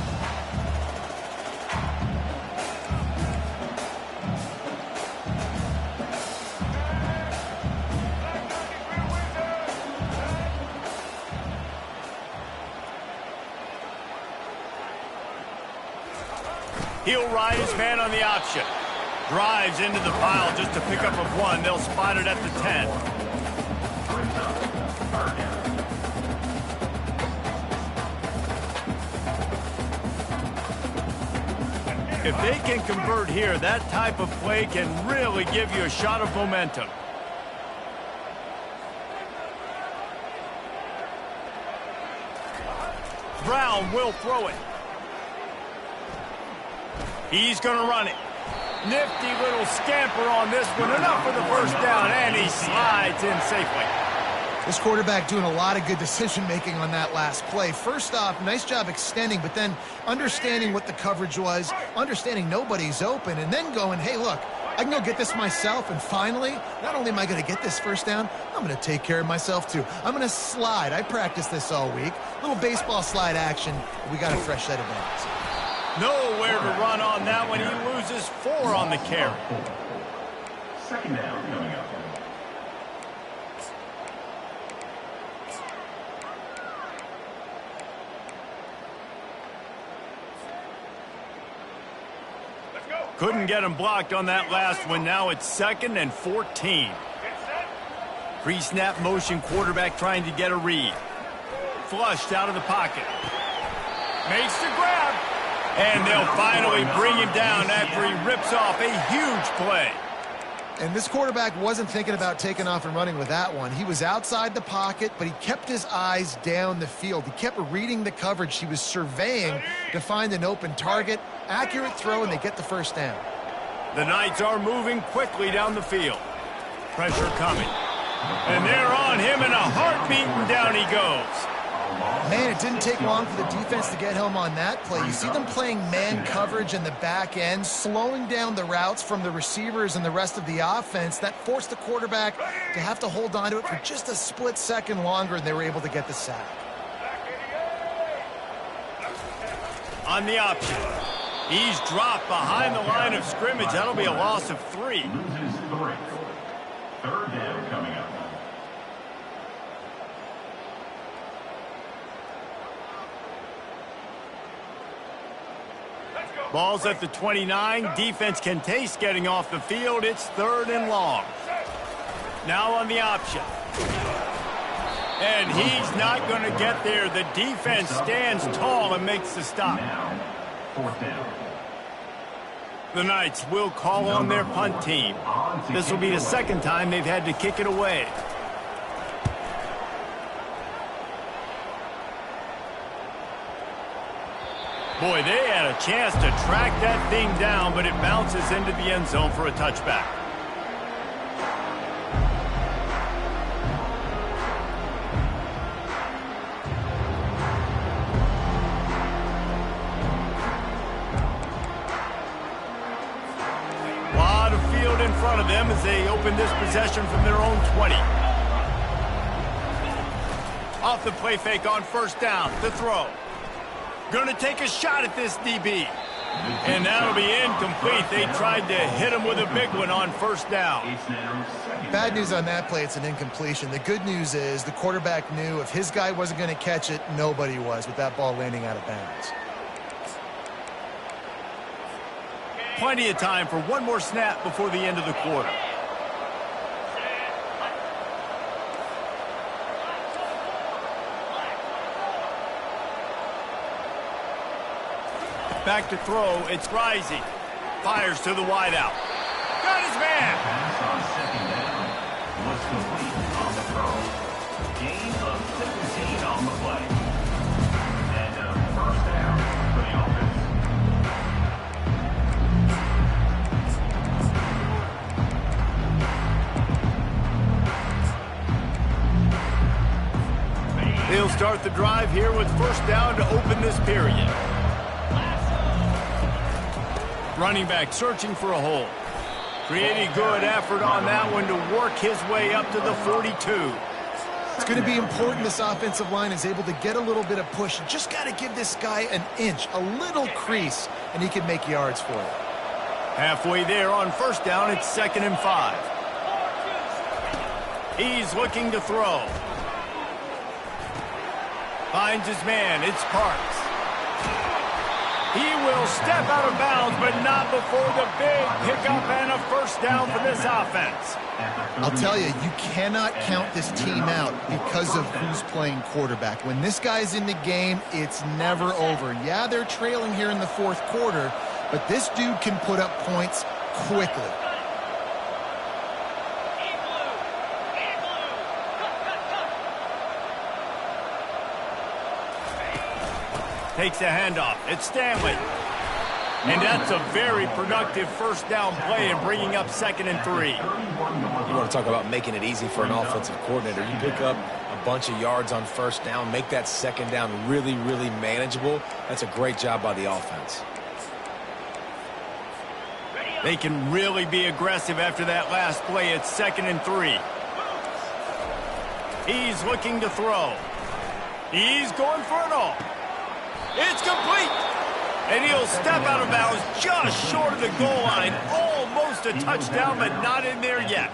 He'll ride his man on the option. Drives into the pile just to pick up a 1. They'll spot it at the 10. If they can convert here, that type of play can really give you a shot of momentum. Brown will throw it. He's going to run it. Nifty little scamper on this one. Enough for the 1st down, and he slides in safely. This quarterback doing a lot of good decision-making on that last play. First off, nice job extending, but then understanding what the coverage was, understanding nobody's open, and then going, hey, look, I can go get this myself, and finally, not only am I going to get this 1st down, I'm going to take care of myself too. I'm going to slide. I practiced this all week. Little baseball slide action. We got a fresh set of downs. Nowhere to run on that one. He loses 4 on the carry. 2nd down coming up. Couldn't get him blocked on that last one. Now it's 2nd and 14. Pre-snap motion quarterback trying to get a read. Flushed out of the pocket. Makes the grab. And they'll finally bring him down after he rips off a huge play. And this quarterback wasn't thinking about taking off and running with that one. He was outside the pocket, but he kept his eyes down the field. He kept reading the coverage. He was surveying to find an open target. Accurate throw, and they get the 1st down. The Knights are moving quickly down the field. Pressure coming. And they're on him in a heartbeat, and down he goes. Man, it didn't take long for the defense to get home on that play. You see them playing man coverage in the back end, slowing down the routes from the receivers and the rest of the offense. That forced the quarterback to have to hold on to it for just a split second longer, and they were able to get the sack. On the option. He's dropped behind the line of scrimmage. That'll be a loss of 3. Loses 3. 3rd down coming up. Ball's at the 29. Defense can taste getting off the field. It's 3rd and long. Now on the option. And he's not going to get there. The defense stands tall and makes the stop. Now, 4th down. The Knights will call on their punt team. This will be the 2nd time they've had to kick it away. Boy, they had a chance to track that thing down, but it bounces into the end zone for a touchback. front of them as they open this possession from their own 20. Off the play fake on first down to throw. Going to take a shot at this DB. And that'll be incomplete. They tried to hit him with a big one on first down. Bad news on that play, it's an incompletion. The good news is the quarterback knew if his guy wasn't going to catch it, nobody was with that ball landing out of bounds. Plenty of time for one more snap before the end of the quarter. Back to throw, it's Rising. Fires to the wideout. Got his man. Pass on second down was complete on the throw. Gain of 17 on the play. And first down for the offense. They'll start the drive here with first down to open this period. Running back searching for a hole. Pretty good effort on that one to work his way up to the 42. It's going to be important this offensive line is able to get a little bit of push. You just got to give this guy an inch, a little crease, and he can make yards for it. Halfway there on first down, it's 2nd and 5. He's looking to throw. Finds his man, it's Parks. He will step out of bounds, but not before the big pickup and a first down for this offense. I'll tell you, you cannot count this team out because of who's playing quarterback. When this guy's in the game, it's never over. Yeah, they're trailing here in the fourth quarter, but this dude can put up points quickly. Takes a handoff. It's Stanley. And that's a very productive first down play and bringing up 2nd and 3. You want to talk about making it easy for an offensive coordinator. You pick up a bunch of yards on first down, make that second down really, really manageable. That's a great job by the offense. They can really be aggressive after that last play. It's 2nd and 3. He's looking to throw. He's going for it all. It's complete. And he'll step out of bounds just short of the goal line. Almost a touchdown, but not in there yet.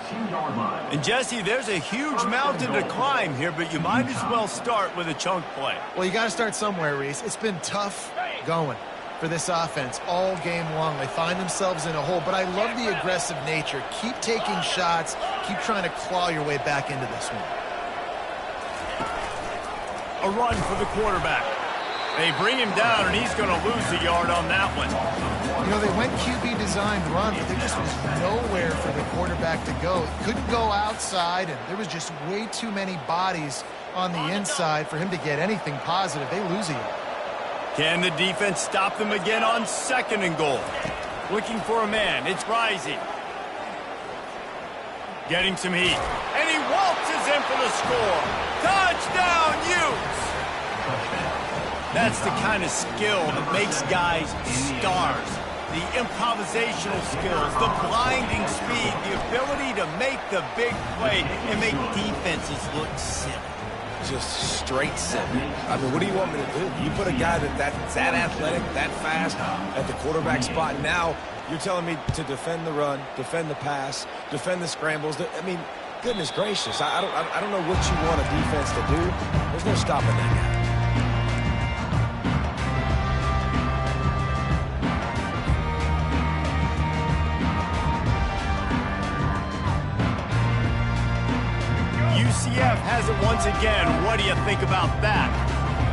And, Jesse, there's a huge mountain to climb here, but you might as well start with a chunk play. Well, you got to start somewhere, Reese. It's been tough going for this offense all game long. They find themselves in a hole, but I love the aggressive nature. Keep taking shots. Keep trying to claw your way back into this one. A run for the quarterback. They bring him down, and he's going to lose a yard on that one. You know, they went QB designed run, but there just was nowhere for the quarterback to go. He couldn't go outside, and there was just way too many bodies on the inside for him to get anything positive. They lose a yard. Can the defense stop them again on 2nd and goal? Looking for a man. It's Rising. Getting some heat. And he waltzes in for the score. Touchdown, Utes! That's the kind of skill that makes guys stars. The improvisational skills, the blinding speed, the ability to make the big play and make defenses look silly. Just straight silly. I mean, what do you want me to do? You put a guy that's that athletic, that fast at the quarterback spot. Now you're telling me to defend the run, defend the pass, defend the scrambles. I mean, goodness gracious. I don't know what you want a defense to do. There's no stopping that guy. UCF has it once again. What do you think about that?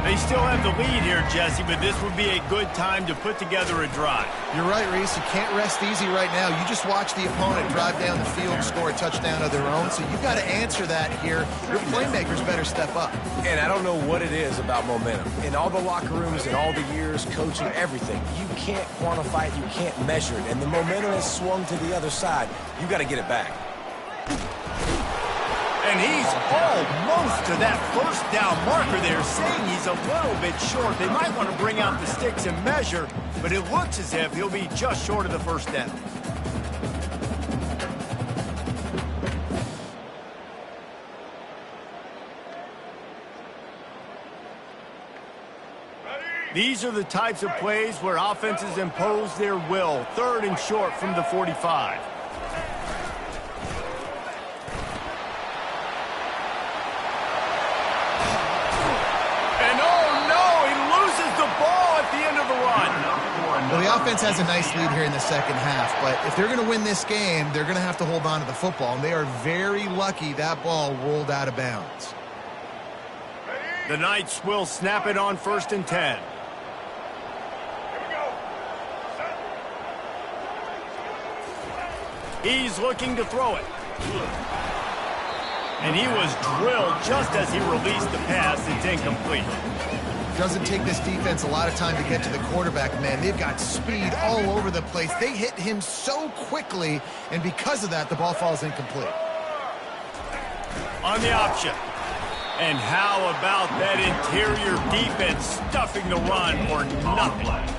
They still have the lead here, Jesse, but this would be a good time to put together a drive. You're right, Reese. You can't rest easy right now. You just watch the opponent drive down the field and score a touchdown of their own, so you've got to answer that here. Your playmakers better step up. And I don't know what it is about momentum. In all the locker rooms, in all the years, coaching, everything, you can't quantify it, you can't measure it. And the momentum has swung to the other side. You got to get it back. And he's almost to that first down marker there, saying he's a little bit short. They might want to bring out the sticks and measure, but it looks as if he'll be just short of the first down. These are the types of plays where offenses impose their will. 3rd and short from the 45. And oh no, he loses the ball at the end of the run. Well, the offense has a nice lead here in the second half, but if they're going to win this game, they're going to have to hold on to the football, and they are very lucky that ball rolled out of bounds. The Knights will snap it on 1st and 10. He's looking to throw it. And he was drilled just as he released the pass. It's incomplete. Doesn't take this defense a lot of time to get to the quarterback, man. They've got speed all over the place. They hit him so quickly, and because of that, the ball falls incomplete. On the option. And how about that interior defense stuffing the run for nothing?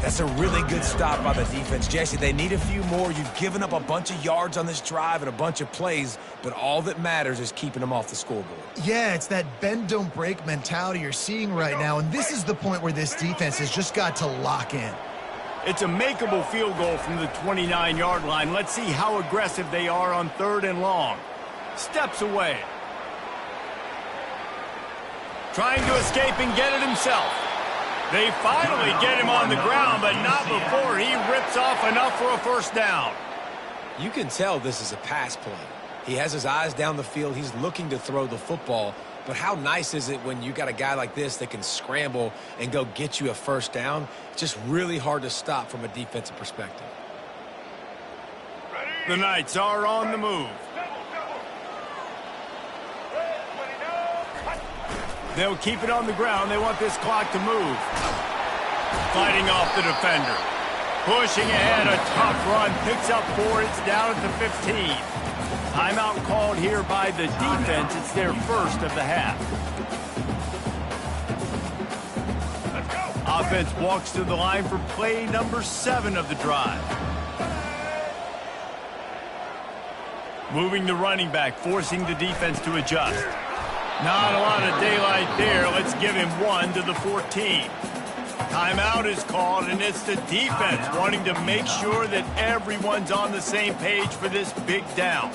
That's a really good stop by the defense, Jesse. They need a few more. You've given up a bunch of yards on this drive and a bunch of plays, but all that matters is keeping them off the scoreboard. Yeah, it's that bend, don't break mentality you're seeing right now, and this is the point where this defense has just got to lock in. It's a makeable field goal from the 29-yard line. Let's see how aggressive they are on 3rd and long. Steps away. Trying to escape and get it himself. They finally get him on the ground, but not before he rips off enough for a 1st down. You can tell this is a pass play. He has his eyes down the field. He's looking to throw the football. But how nice is it when you got a guy like this that can scramble and go get you a 1st down? It's just really hard to stop from a defensive perspective. The Knights are on the move. They'll keep it on the ground. They want this clock to move. Fighting off the defender. Pushing ahead, a tough run. Picks up 4. It's down at the 15. Timeout called here by the defense. It's their 1st of the half. Offense walks to the line for play number 7 of the drive. Moving the running back, forcing the defense to adjust. Not a lot of daylight there. Let's give him 1 to the 14. Timeout is called, and it's the defense wanting to make sure that everyone's on the same page for this big down.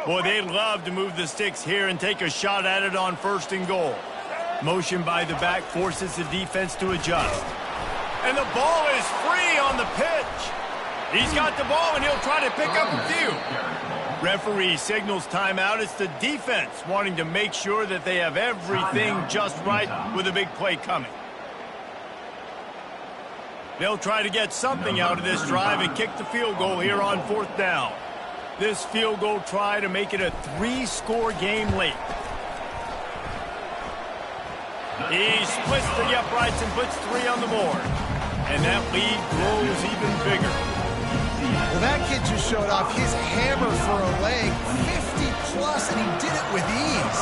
Boy, they'd love to move the sticks here and take a shot at it on 1st and goal. Motion by the back forces the defense to adjust. And the ball is free on the pitch. He's got the ball, and he'll try to pick up a few. Referee signals timeout. It's the defense wanting to make sure that they have everything just right with a big play coming. They'll try to get something out of this drive and kick the field goal here on 4th down. This field goal try to make it a 3-score game late. He splits the uprights and puts 3 on the board. And that lead grows even bigger. Well, that kid just showed off his hammer for a leg, 50-plus, and he did it with ease.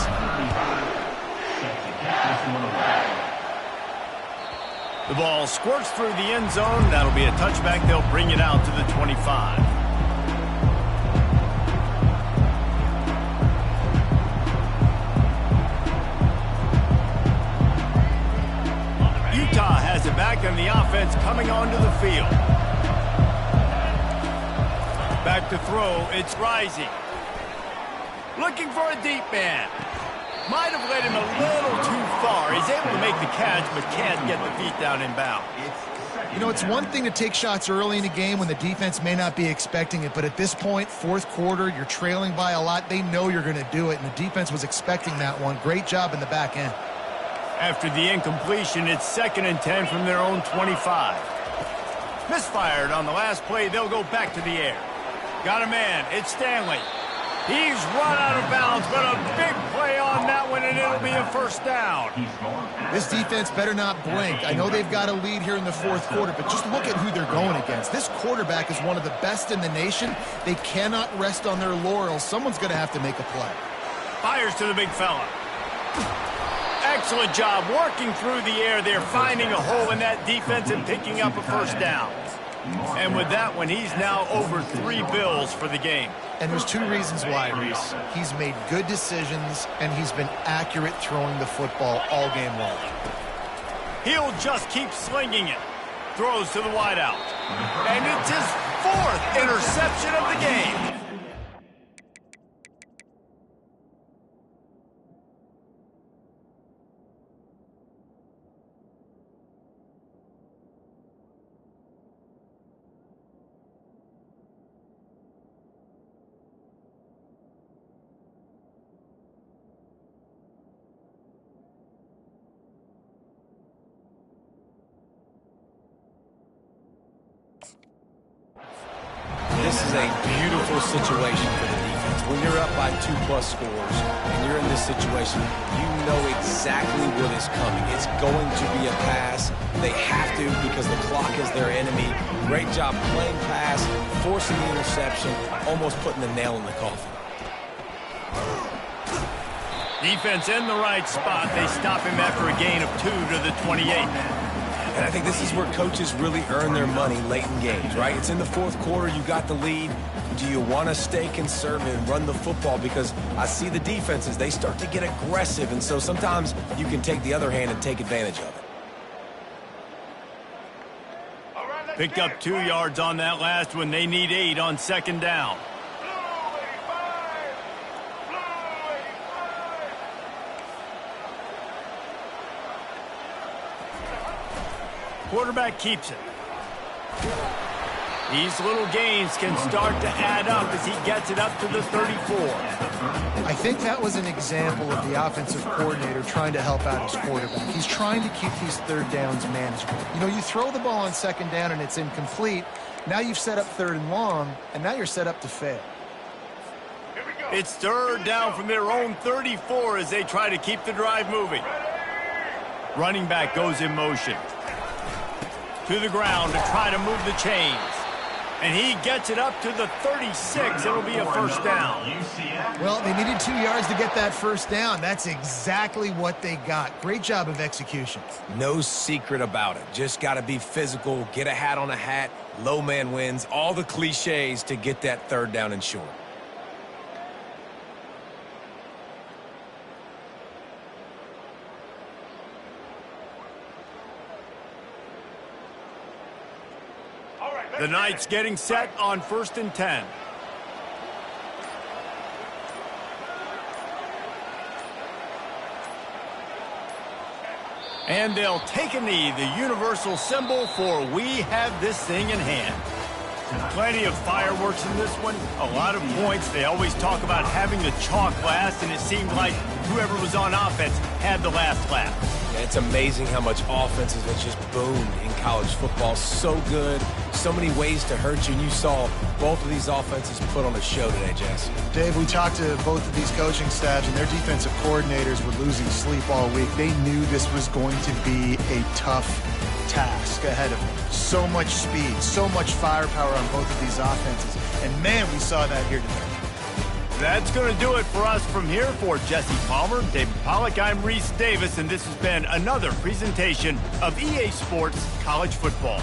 The ball squirts through the end zone. That'll be a touchback. They'll bring it out to the 25. Utah has it back, and the offense coming onto the field. Back to throw. It's Rising. Looking for a deep man. Might have led him a little too far. He's able to make the catch, but can't get the feet down in bounds. You know, it's one thing to take shots early in the game when the defense may not be expecting it, but at this point, 4th quarter, you're trailing by a lot. They know you're going to do it, and the defense was expecting that one. Great job in the back end. After the incompletion, it's 2nd and 10 from their own 25. Misfired on the last play. They'll go back to the air. Got a man. It's Stanley. He's run out of bounds, but a big play on that one, and it'll be a 1st down. This defense better not blink. I know they've got a lead here in the 4th quarter, but just look at who they're going against. This quarterback is one of the best in the nation. They cannot rest on their laurels. Someone's going to have to make a play. Fires to the big fella. Excellent job working through the air there, finding a hole in that defense and picking up a first down. And with that one, he's now over 3 bills for the game. And there's 2 reasons why, Reese. He's made good decisions, and he's been accurate throwing the football all game long. He'll just keep slinging it. Throws to the wideout. And it's his 4th interception of the game. This is a beautiful situation for the defense. When you're up by 2+ scores and you're in this situation, you know exactly what is coming. It's going to be a pass. They have to because the clock is their enemy. Great job playing pass, forcing the interception, almost putting the nail in the coffin. Defense in the right spot. They stop him after a gain of 2 to the 28. And I think this is where coaches really earn their money late in games, right? It's in the 4th quarter. You got the lead. Do you want to stay conservative and run the football? Because I see the defenses, they start to get aggressive. And so sometimes you can take the other hand and take advantage of it. Picked up 2 yards on that last one. They need 8 on 2nd down. Quarterback keeps it. These little gains can start to add up as he gets it up to the 34. I think that was an example of the offensive coordinator trying to help out his quarterback. He's trying to keep these 3rd downs manageable. You know, you throw the ball on 2nd down and it's incomplete. Now you've set up 3rd and long, and now you're set up to fail. It's 3rd down from their own 34 as they try to keep the drive moving. Running back goes in motion. To the ground to try to move the chains. And he gets it up to the 36. It'll be a first down. Well, they needed 2 yards to get that first down. That's exactly what they got. Great job of execution. No secret about it. Just got to be physical, get a hat on a hat, low man wins, all the cliches to get that 3rd down and short. The Knights getting set on 1st and 10. And they'll take a knee, the universal symbol for we have this thing in hand. Plenty of fireworks in this one, a lot of points. They always talk about having the chalk last, and it seemed like whoever was on offense had the last laugh. Yeah, it's amazing how much offenses have just boomed in college football. So good, so many ways to hurt you, and you saw both of these offenses put on a show today, Jess. Dave, we talked to both of these coaching staffs, and their defensive coordinators were losing sleep all week. They knew this was going to be a tough task ahead of them. So much speed, so much firepower on both of these offenses. And, man, we saw that here today. That's going to do it for us from here. For Jesse Palmer, David Pollack, I'm Reese Davis, and this has been another presentation of EA Sports College Football.